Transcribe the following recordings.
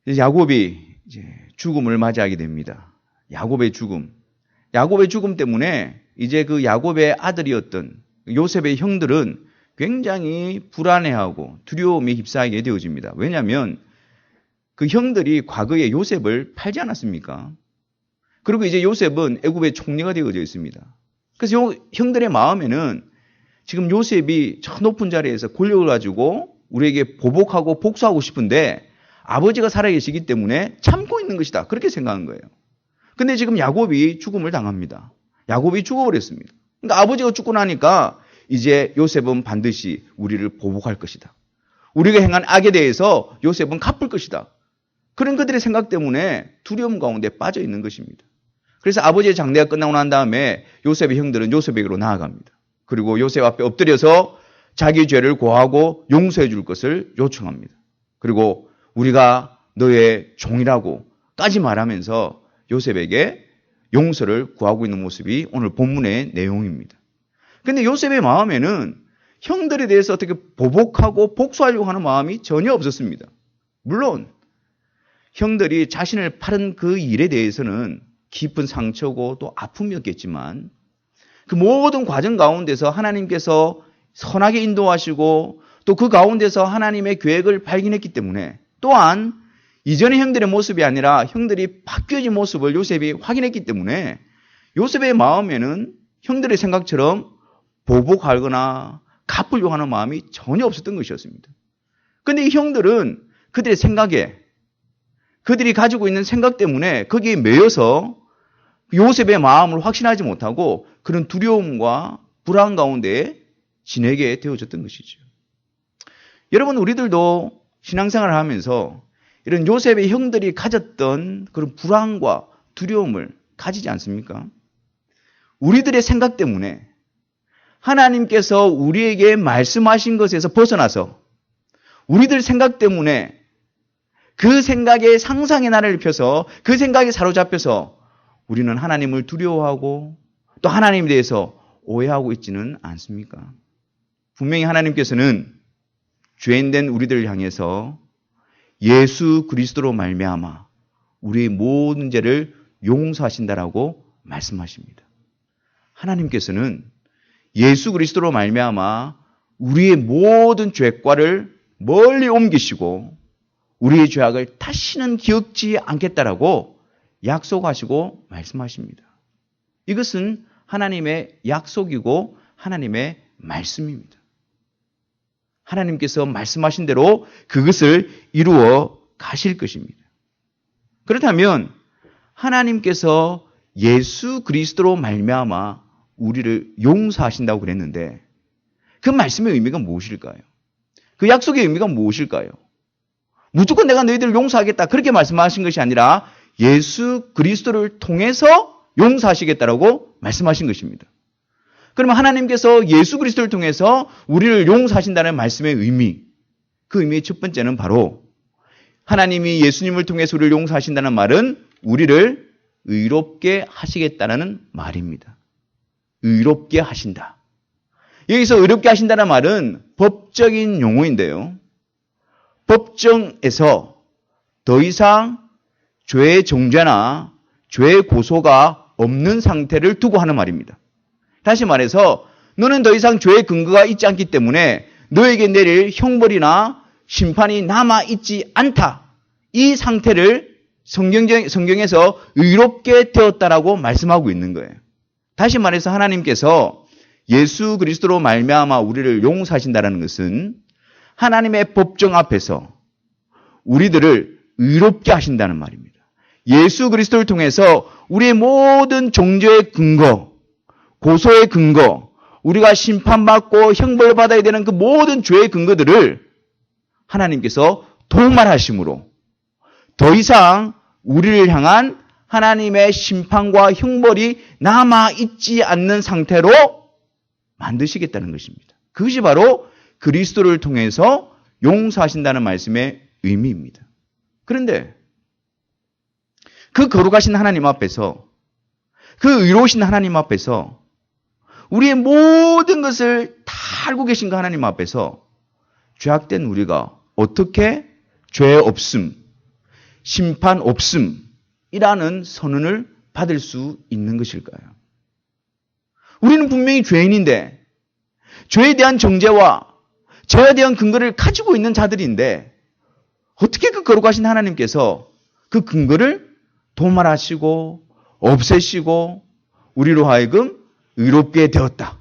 야곱이 이제 죽음을 맞이하게 됩니다. 야곱의 죽음. 야곱의 죽음 때문에 이제 그 야곱의 아들이었던 요셉의 형들은 굉장히 불안해하고 두려움에 휩싸이게 되어집니다. 왜냐하면 그 형들이 과거에 요셉을 팔지 않았습니까? 그리고 이제 요셉은 애굽의 총리가 되어져 있습니다. 그래서 형들의 마음에는 지금 요셉이 저 높은 자리에서 권력을 가지고 우리에게 보복하고 복수하고 싶은데 아버지가 살아계시기 때문에 참고 있는 것이다. 그렇게 생각한 거예요. 근데 지금 야곱이 죽음을 당합니다. 야곱이 죽어버렸습니다. 그러니까 아버지가 죽고 나니까 이제 요셉은 반드시 우리를 보복할 것이다. 우리가 행한 악에 대해서 요셉은 갚을 것이다. 그런 그들의 생각 때문에 두려움 가운데 빠져 있는 것입니다. 그래서 아버지의 장례가 끝나고 난 다음에 요셉의 형들은 요셉에게로 나아갑니다. 그리고 요셉 앞에 엎드려서 자기 죄를 고하고 용서해 줄 것을 요청합니다. 그리고 우리가 너의 종이라고까지 말하면서 요셉에게 용서를 구하고 있는 모습이 오늘 본문의 내용입니다. 그런데 요셉의 마음에는 형들에 대해서 어떻게 보복하고 복수하려고 하는 마음이 전혀 없었습니다. 물론 형들이 자신을 팔은 그 일에 대해서는 깊은 상처고 또 아픔이었겠지만 그 모든 과정 가운데서 하나님께서 선하게 인도하시고 또 그 가운데서 하나님의 계획을 발견했기 때문에 또한 이전의 형들의 모습이 아니라 형들이 바뀌어진 모습을 요셉이 확인했기 때문에 요셉의 마음에는 형들의 생각처럼 보복하거나 갚으려고 하는 마음이 전혀 없었던 것이었습니다. 그런데 이 형들은 그들의 생각에 그들이 가지고 있는 생각 때문에 거기에 매여서 요셉의 마음을 확신하지 못하고 그런 두려움과 불안 가운데 지내게 되어졌던 것이죠. 여러분, 우리들도 신앙생활을 하면서 이런 요셉의 형들이 가졌던 그런 불안과 두려움을 가지지 않습니까? 우리들의 생각 때문에 하나님께서 우리에게 말씀하신 것에서 벗어나서 우리들 생각 때문에 그 생각에 상상의 나를 펴서 그 생각에 사로잡혀서 우리는 하나님을 두려워하고 또 하나님에 대해서 오해하고 있지는 않습니까? 분명히 하나님께서는 죄인된 우리들을 향해서 예수 그리스도로 말미암아 우리의 모든 죄를 용서하신다라고 말씀하십니다. 하나님께서는 예수 그리스도로 말미암아 우리의 모든 죄과를 멀리 옮기시고 우리의 죄악을 다시는 기억지 않겠다라고 약속하시고 말씀하십니다. 이것은 하나님의 약속이고 하나님의 말씀입니다. 하나님께서 말씀하신 대로 그것을 이루어 가실 것입니다. 그렇다면 하나님께서 예수 그리스도로 말미암아 우리를 용서하신다고 그랬는데 그 말씀의 의미가 무엇일까요? 그 약속의 의미가 무엇일까요? 무조건 내가 너희들을 용서하겠다 그렇게 말씀하신 것이 아니라 예수 그리스도를 통해서 용서하시겠다라고 말씀하신 것입니다. 그러면 하나님께서 예수 그리스도를 통해서 우리를 용서하신다는 말씀의 의미, 그 의미의 첫 번째는 바로 하나님이 예수님을 통해서 우리를 용서하신다는 말은 우리를 의롭게 하시겠다는 말입니다. 의롭게 하신다. 여기서 의롭게 하신다는 말은 법적인 용어인데요. 법정에서 더 이상 죄의 정죄나 죄의 고소가 없는 상태를 두고 하는 말입니다. 다시 말해서 너는 더 이상 죄의 근거가 있지 않기 때문에 너에게 내릴 형벌이나 심판이 남아있지 않다. 이 상태를 성경에서 의롭게 되었다라고 말씀하고 있는 거예요. 다시 말해서 하나님께서 예수 그리스도로 말미암아 우리를 용서하신다는 것은 하나님의 법정 앞에서 우리들을 의롭게 하신다는 말입니다. 예수 그리스도를 통해서 우리의 모든 정죄의 근거, 고소의 근거, 우리가 심판받고 형벌받아야 되는 그 모든 죄의 근거들을 하나님께서 도말하심으로 더 이상 우리를 향한 하나님의 심판과 형벌이 남아있지 않는 상태로 만드시겠다는 것입니다. 그것이 바로 그리스도를 통해서 용서하신다는 말씀의 의미입니다. 그런데 그 거룩하신 하나님 앞에서 그 의로우신 하나님 앞에서 우리의 모든 것을 다 알고 계신 그 하나님 앞에서 죄악된 우리가 어떻게 죄 없음, 심판 없음이라는 선언을 받을 수 있는 것일까요? 우리는 분명히 죄인인데 죄에 대한 정죄와 죄에 대한 근거를 가지고 있는 자들인데 어떻게 그 거룩하신 하나님께서 그 근거를 도말하시고 없애시고 우리로 하여금 의롭게 되었다.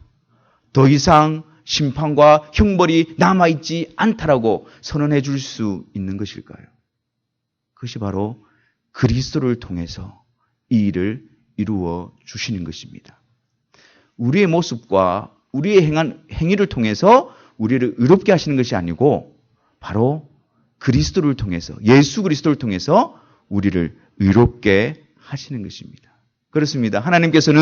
더 이상 심판과 형벌이 남아있지 않다라고 선언해 줄 수 있는 것일까요? 그것이 바로 그리스도를 통해서 이 일을 이루어 주시는 것입니다. 우리의 모습과 우리의 행한 행위를 통해서 우리를 의롭게 하시는 것이 아니고 바로 그리스도를 통해서 예수 그리스도를 통해서 우리를 의롭게 하시는 것입니다. 그렇습니다. 하나님께서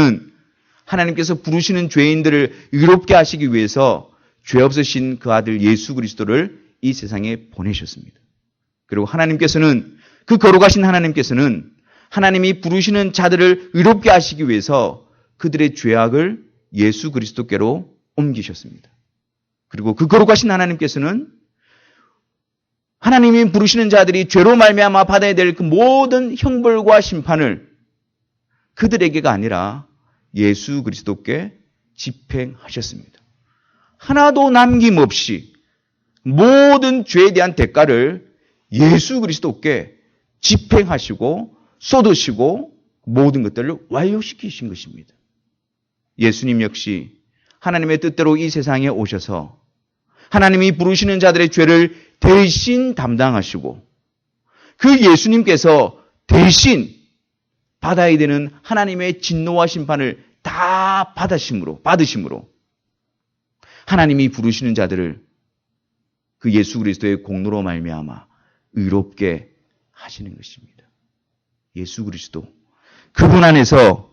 부르시는 죄인들을 의롭게 하시기 위해서 죄 없으신 그 아들 예수 그리스도를 이 세상에 보내셨습니다. 그리고 하나님께서는 그 거룩하신 하나님께서는 하나님이 부르시는 자들을 의롭게 하시기 위해서 그들의 죄악을 예수 그리스도께로 옮기셨습니다. 그리고 그 거룩하신 하나님께서는 하나님이 부르시는 자들이 죄로 말미암아 받아야 될 그 모든 형벌과 심판을 그들에게가 아니라 예수 그리스도께 집행하셨습니다. 하나도 남김없이 모든 죄에 대한 대가를 예수 그리스도께 집행하시고 쏟으시고 모든 것들을 완료시키신 것입니다. 예수님 역시 하나님의 뜻대로 이 세상에 오셔서 하나님이 부르시는 자들의 죄를 대신 담당하시고 그 예수님께서 대신 받아야 되는 하나님의 진노와 심판을 다 받으심으로 하나님이 부르시는 자들을 그 예수 그리스도의 공로로 말미암아 의롭게 하시는 것입니다. 예수 그리스도 그분 안에서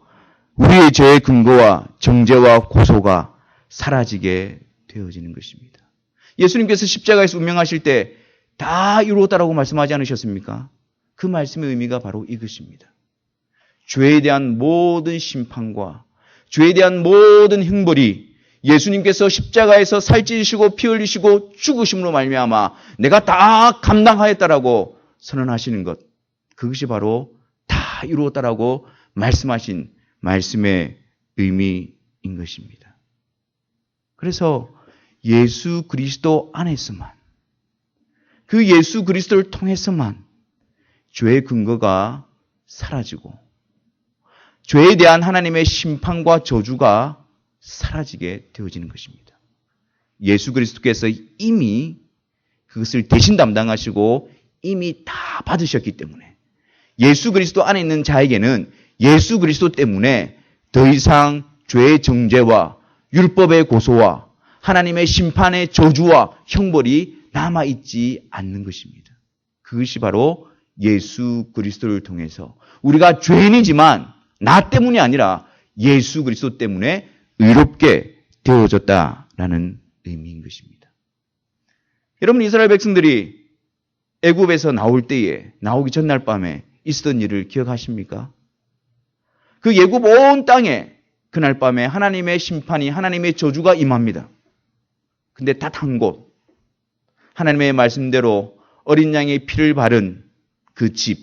우리의 죄의 근거와 정죄와 고소가 사라지게 되어지는 것입니다. 예수님께서 십자가에서 운명하실 때 다 이루었다라고 말씀하지 않으셨습니까? 그 말씀의 의미가 바로 이것입니다. 죄에 대한 모든 심판과 죄에 대한 모든 형벌이 예수님께서 십자가에서 살찌시고 피 흘리시고 죽으심으로 말미암아 내가 다 감당하였다라고 선언하시는 것, 그것이 바로 다 이루었다라고 말씀하신 말씀의 의미인 것입니다. 그래서 예수 그리스도 안에서만, 그 예수 그리스도를 통해서만 죄의 근거가 사라지고 죄에 대한 하나님의 심판과 저주가 사라지게 되어지는 것입니다. 예수 그리스도께서 이미 그것을 대신 담당하시고 이미 다 받으셨기 때문에 예수 그리스도 안에 있는 자에게는 예수 그리스도 때문에 더 이상 죄의 정죄와 율법의 고소와 하나님의 심판의 저주와 형벌이 남아있지 않는 것입니다. 그것이 바로 예수 그리스도를 통해서 우리가 죄인이지만 나 때문이 아니라 예수 그리스도 때문에 의롭게 되어졌다라는 의미인 것입니다. 여러분, 이스라엘 백성들이 애굽에서 나오기 전날 밤에 있었던 일을 기억하십니까? 그 애굽 온 땅에 그날 밤에 하나님의 심판이, 하나님의 저주가 임합니다. 근데 단 한 곳, 하나님의 말씀대로 어린 양의 피를 바른 그 집,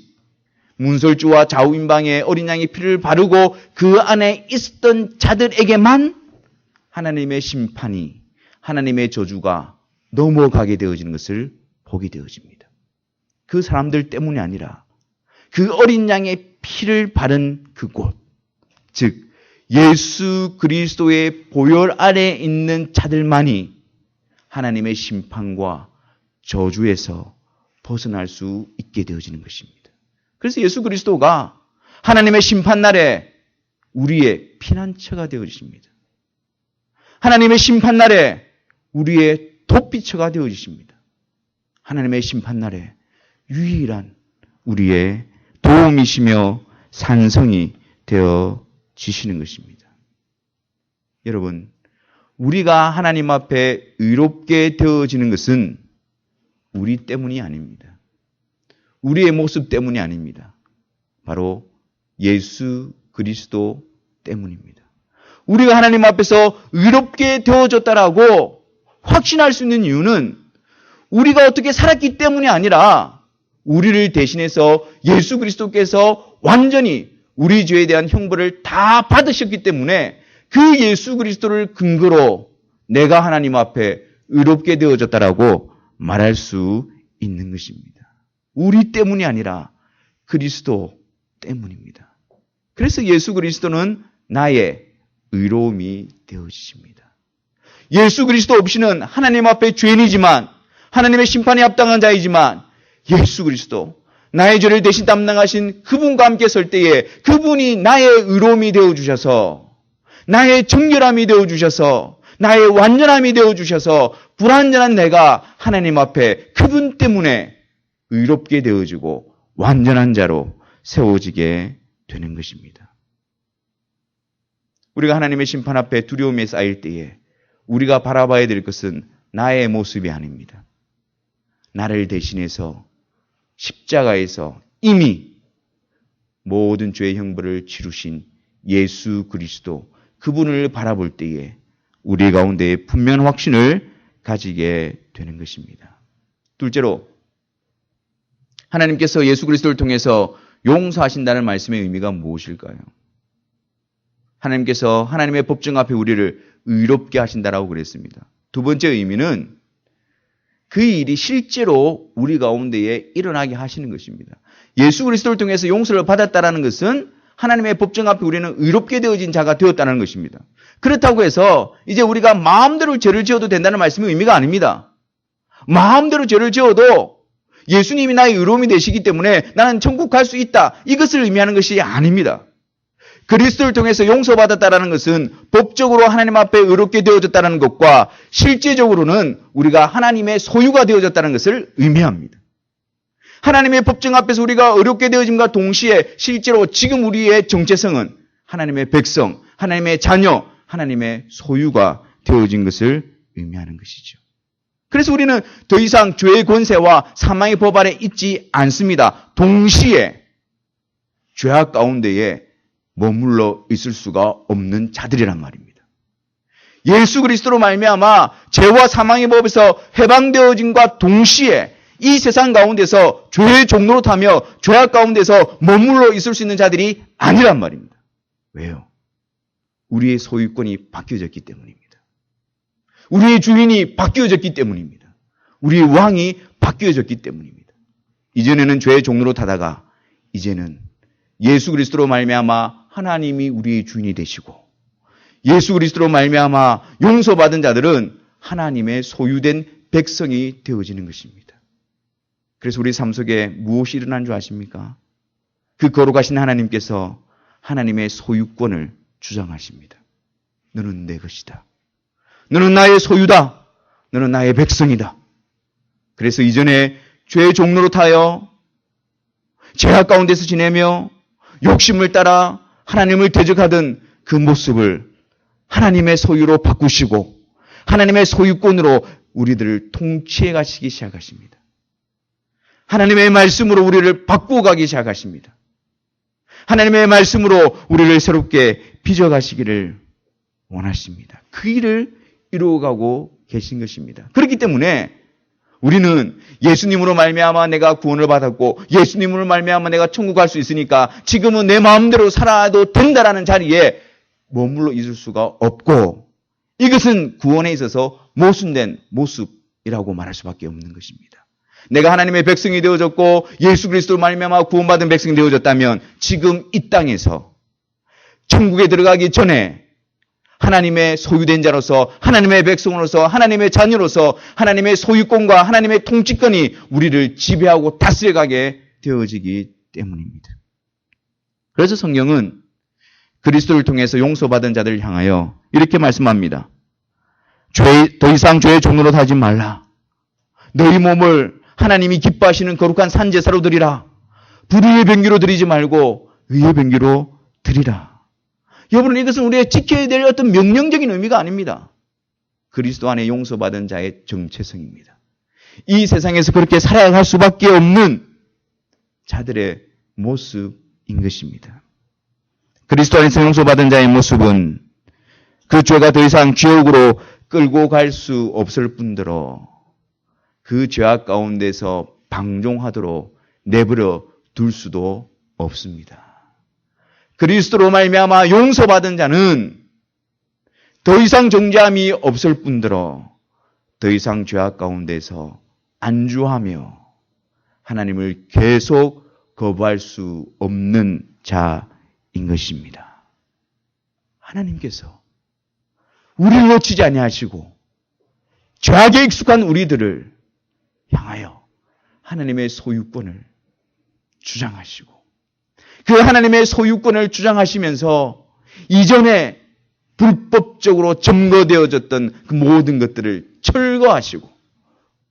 문설주와 좌우임방에 어린 양의 피를 바르고 그 안에 있었던 자들에게만 하나님의 심판이, 하나님의 저주가 넘어가게 되어지는 것을 보게 되어집니다. 그 사람들 때문이 아니라 그 어린 양의 피를 바른 그곳, 즉 예수 그리스도의 보혈 아래 있는 자들만이 하나님의 심판과 저주에서 벗어날 수 있게 되어지는 것입니다. 그래서 예수 그리스도가 하나님의 심판날에 우리의 피난처가 되어주십니다. 하나님의 심판날에 우리의 돋비처가 되어주십니다. 하나님의 심판날에 유일한 우리의 도움이시며 산성이 되어지시는 것입니다. 여러분, 우리가 하나님 앞에 의롭게 되어지는 것은 우리 때문이 아닙니다. 우리의 모습 때문이 아닙니다. 바로 예수 그리스도 때문입니다. 우리가 하나님 앞에서 의롭게 되어졌다라고 확신할 수 있는 이유는 우리가 어떻게 살았기 때문이 아니라 우리를 대신해서 예수 그리스도께서 완전히 우리 죄에 대한 형벌을 다 받으셨기 때문에 그 예수 그리스도를 근거로 내가 하나님 앞에 의롭게 되어졌다라고 말할 수 있는 것입니다. 우리 때문이 아니라 그리스도 때문입니다. 그래서 예수 그리스도는 나의 의로움이 되어지십니다. 예수 그리스도 없이는 하나님 앞에 죄인이지만 하나님의 심판에 합당한 자이지만 예수 그리스도 나의 죄를 대신 담당하신 그분과 함께 설 때에 그분이 나의 의로움이 되어주셔서 나의 정결함이 되어주셔서 나의 완전함이 되어주셔서 불완전한 내가 하나님 앞에 그분 때문에 의롭게 되어지고 완전한 자로 세워지게 되는 것입니다. 우리가 하나님의 심판 앞에 두려움에 쌓일 때에 우리가 바라봐야 될 것은 나의 모습이 아닙니다. 나를 대신해서 십자가에서 이미 모든 죄의 형벌을 치루신 예수 그리스도 그분을 바라볼 때에 우리 가운데 분명한 확신을 가지게 되는 것입니다. 둘째로 하나님께서 예수 그리스도를 통해서 용서하신다는 말씀의 의미가 무엇일까요? 하나님께서 하나님의 법정 앞에 우리를 의롭게 하신다라고 그랬습니다. 두 번째 의미는 그 일이 실제로 우리 가운데에 일어나게 하시는 것입니다. 예수 그리스도를 통해서 용서를 받았다라는 것은 하나님의 법정 앞에 우리는 의롭게 되어진 자가 되었다는 것입니다. 그렇다고 해서 이제 우리가 마음대로 죄를 지어도 된다는 말씀의 의미가 아닙니다. 마음대로 죄를 지어도 예수님이 나의 의로움이 되시기 때문에 나는 천국 갈 수 있다. 이것을 의미하는 것이 아닙니다. 그리스도를 통해서 용서받았다라는 것은 법적으로 하나님 앞에 의롭게 되어졌다는 것과 실제적으로는 우리가 하나님의 소유가 되어졌다는 것을 의미합니다. 하나님의 법정 앞에서 우리가 의롭게 되어짐과 동시에 실제로 지금 우리의 정체성은 하나님의 백성, 하나님의 자녀, 하나님의 소유가 되어진 것을 의미하는 것이죠. 그래서 우리는 더 이상 죄의 권세와 사망의 법 아래 있지 않습니다. 동시에 죄악 가운데에 머물러 있을 수가 없는 자들이란 말입니다. 예수 그리스도로 말미암아 죄와 사망의 법에서 해방되어짐과 동시에 이 세상 가운데서 죄의 종로로 타며 죄악 가운데서 머물러 있을 수 있는 자들이 아니란 말입니다. 왜요? 우리의 소유권이 바뀌어졌기 때문입니다. 우리의 주인이 바뀌어졌기 때문입니다. 우리의 왕이 바뀌어졌기 때문입니다. 이전에는 죄의 종로로 타다가 이제는 예수 그리스도로 말미암아 하나님이 우리의 주인이 되시고 예수 그리스도로 말미암아 용서받은 자들은 하나님의 소유된 백성이 되어지는 것입니다. 그래서 우리 삶 속에 무엇이 일어난 줄 아십니까? 그 거룩하신 하나님께서 하나님의 소유권을 주장하십니다. 너는 내 것이다. 너는 나의 소유다. 너는 나의 백성이다. 그래서 이전에 죄의 종로로 타여 죄악 가운데서 지내며 욕심을 따라 하나님을 대적하던 그 모습을 하나님의 소유로 바꾸시고 하나님의 소유권으로 우리들을 통치해 가시기 시작하십니다. 하나님의 말씀으로 우리를 바꾸어 가기 시작하십니다. 하나님의 말씀으로 우리를 새롭게 빚어가시기를 원하십니다. 그 일을 이루어가고 계신 것입니다. 그렇기 때문에 우리는 예수님으로 말미암아 내가 구원을 받았고 예수님으로 말미암아 내가 천국 갈 수 있으니까 지금은 내 마음대로 살아도 된다라는 자리에 머물러 있을 수가 없고 이것은 구원에 있어서 모순된 모습이라고 말할 수밖에 없는 것입니다. 내가 하나님의 백성이 되어졌고 예수 그리스도로 말미암아 구원받은 백성이 되어졌다면 지금 이 땅에서 천국에 들어가기 전에 하나님의 소유된 자로서 하나님의 백성으로서 하나님의 자녀로서 하나님의 소유권과 하나님의 통치권이 우리를 지배하고 다스려가게 되어지기 때문입니다. 그래서 성경은 그리스도를 통해서 용서받은 자들을 향하여 이렇게 말씀합니다. 더 이상 죄의 종로로 타지 말라. 너희 몸을 하나님이 기뻐하시는 거룩한 산제사로 드리라. 불의의 병기로 드리지 말고 의의 병기로 드리라. 여러분, 이것은 우리가 지켜야 될 어떤 명령적인 의미가 아닙니다. 그리스도 안에 용서받은 자의 정체성입니다. 이 세상에서 그렇게 살아갈 수밖에 없는 자들의 모습인 것입니다. 그리스도 안에서 용서받은 자의 모습은 그 죄가 더 이상 지옥으로 끌고 갈 수 없을 뿐더러 그 죄악 가운데서 방종하도록 내버려 둘 수도 없습니다. 그리스도로 말미암아 용서받은 자는 더 이상 정죄함이 없을 뿐더러 더 이상 죄악 가운데서 안주하며 하나님을 계속 거부할 수 없는 자인 것입니다. 하나님께서 우리를 놓치지 아니하시고 죄악에 익숙한 우리들을 향하여 하나님의 소유권을 주장하시고 그 하나님의 소유권을 주장하시면서 이전에 불법적으로 점거되어졌던 그 모든 것들을 철거하시고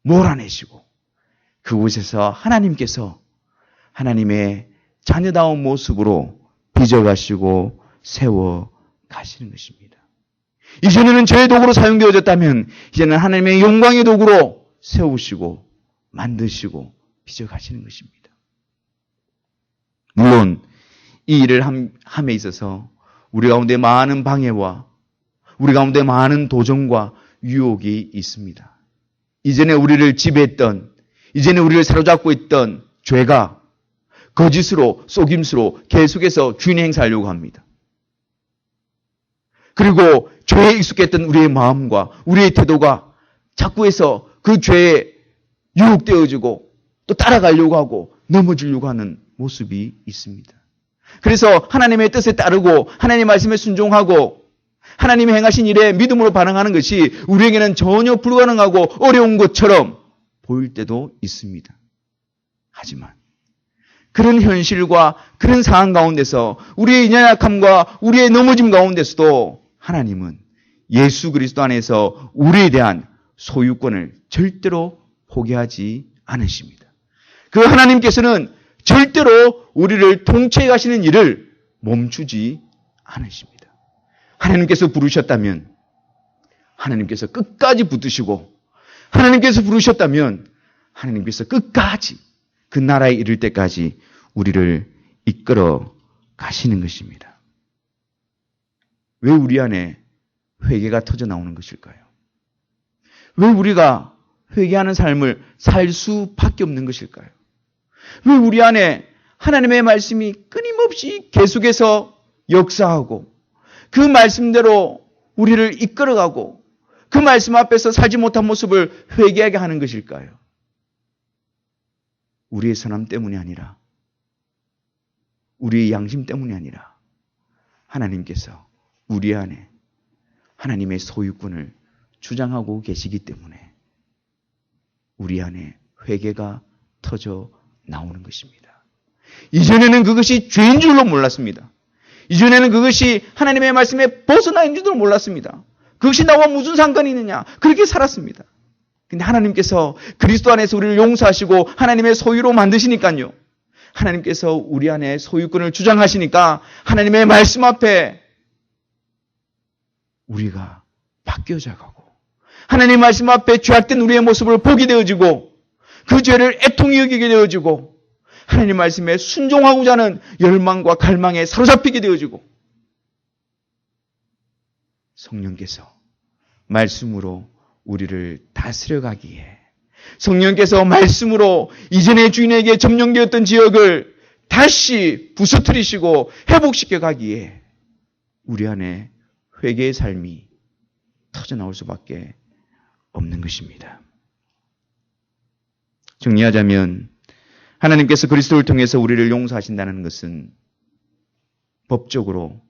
몰아내시고 그곳에서 하나님께서 하나님의 자녀다운 모습으로 빚어가시고 세워가시는 것입니다. 이전에는 죄의 도구로 사용되어졌다면 이제는 하나님의 영광의 도구로 세우시고 만드시고 빚어가시는 것입니다. 물론 이 일을 함에 있어서 우리 가운데 많은 방해와 우리 가운데 많은 도전과 유혹이 있습니다. 이전에 우리를 지배했던, 이전에 우리를 사로잡고 있던 죄가 거짓으로, 속임수로 계속해서 주인 행사하려고 합니다. 그리고 죄에 익숙했던 우리의 마음과 우리의 태도가 자꾸 해서 그 죄에 유혹되어지고 또 따라가려고 하고 넘어지려고 하는 모습이 있습니다. 그래서 하나님의 뜻에 따르고 하나님의 말씀에 순종하고 하나님이 행하신 일에 믿음으로 반응하는 것이 우리에게는 전혀 불가능하고 어려운 것처럼 보일 때도 있습니다. 하지만 그런 현실과 그런 상황 가운데서 우리의 연약함과 우리의 넘어짐 가운데서도 하나님은 예수 그리스도 안에서 우리에 대한 소유권을 절대로 포기하지 않으십니다. 그 하나님께서는 절대로 우리를 통치해 가시는 일을 멈추지 않으십니다. 하나님께서 부르셨다면 하나님께서 끝까지 붙드시고 하나님께서 부르셨다면 하나님께서 끝까지 그 나라에 이를 때까지 우리를 이끌어 가시는 것입니다. 왜 우리 안에 회개가 터져 나오는 것일까요? 왜 우리가 회개하는 삶을 살 수밖에 없는 것일까요? 왜 우리 안에 하나님의 말씀이 끊임없이 계속해서 역사하고 그 말씀대로 우리를 이끌어가고 그 말씀 앞에서 살지 못한 모습을 회개하게 하는 것일까요? 우리의 선함 때문이 아니라 우리의 양심 때문이 아니라 하나님께서 우리 안에 하나님의 소유권을 주장하고 계시기 때문에 우리 안에 회개가 터져 나오는 것입니다. 이전에는 그것이 죄인 줄로 몰랐습니다. 이전에는 그것이 하나님의 말씀에 벗어나 있는 줄도 몰랐습니다. 그것이 나와 무슨 상관이 있느냐 그렇게 살았습니다. 근데 하나님께서 그리스도 안에서 우리를 용서하시고 하나님의 소유로 만드시니까요. 하나님께서 우리 안에 소유권을 주장하시니까 하나님의 말씀 앞에 우리가 바뀌어져 가고 하나님 말씀 앞에 죄악된 우리의 모습을 보게 되어지고 그 죄를 애통히 여기게 되어지고 하나님 말씀에 순종하고자 하는 열망과 갈망에 사로잡히게 되어지고 성령께서 말씀으로 우리를 다스려가기에 성령께서 말씀으로 이전의 주인에게 점령되었던 지역을 다시 부서뜨리시고 회복시켜 가기에 우리 안에 회개의 삶이 터져나올 수밖에 없는 것입니다. 정리하자면 하나님께서 그리스도를 통해서 우리를 용서하신다는 것은 법적으로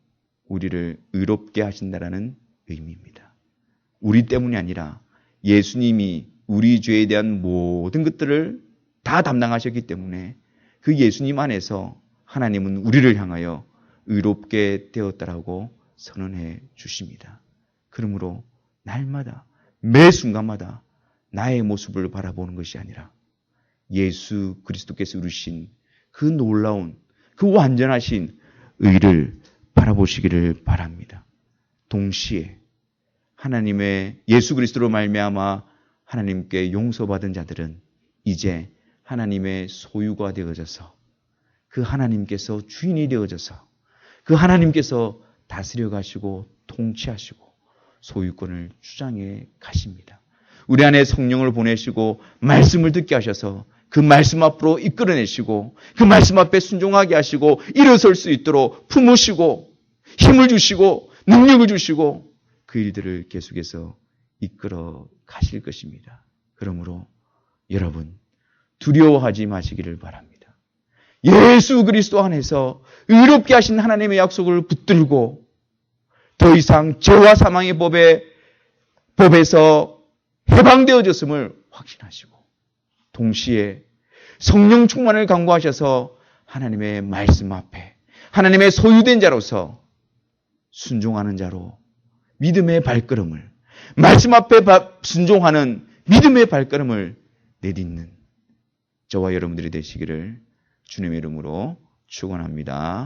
우리를 의롭게 하신다는 의미입니다. 우리 때문이 아니라 예수님이 우리 죄에 대한 모든 것들을 다 담당하셨기 때문에 그 예수님 안에서 하나님은 우리를 향하여 의롭게 되었다라고 선언해 주십니다. 그러므로 날마다 매 순간마다 나의 모습을 바라보는 것이 아니라 예수 그리스도께서 이루신 그 놀라운 그 완전하신 의를 바라보시기를 바랍니다. 동시에 하나님의 예수 그리스도로 말미암아 하나님께 용서받은 자들은 이제 하나님의 소유가 되어져서 그 하나님께서 주인이 되어져서 그 하나님께서 다스려 가시고 통치하시고 소유권을 주장해 가십니다. 우리 안에 성령을 보내시고 말씀을 듣게 하셔서 그 말씀 앞으로 이끌어내시고 그 말씀 앞에 순종하게 하시고 일어설 수 있도록 품으시고 힘을 주시고 능력을 주시고 그 일들을 계속해서 이끌어 가실 것입니다. 그러므로 여러분 두려워하지 마시기를 바랍니다. 예수 그리스도 안에서 의롭게 하신 하나님의 약속을 붙들고 더 이상 죄와 사망의 법에서 해방되어졌음을 확신하시고 동시에 성령 충만을 강구하셔서 하나님의 말씀 앞에 하나님의 소유된 자로서 순종하는 자로 믿음의 발걸음을 말씀 앞에 순종하는 믿음의 발걸음을 내딛는 저와 여러분들이 되시기를 주님의 이름으로 축원합니다.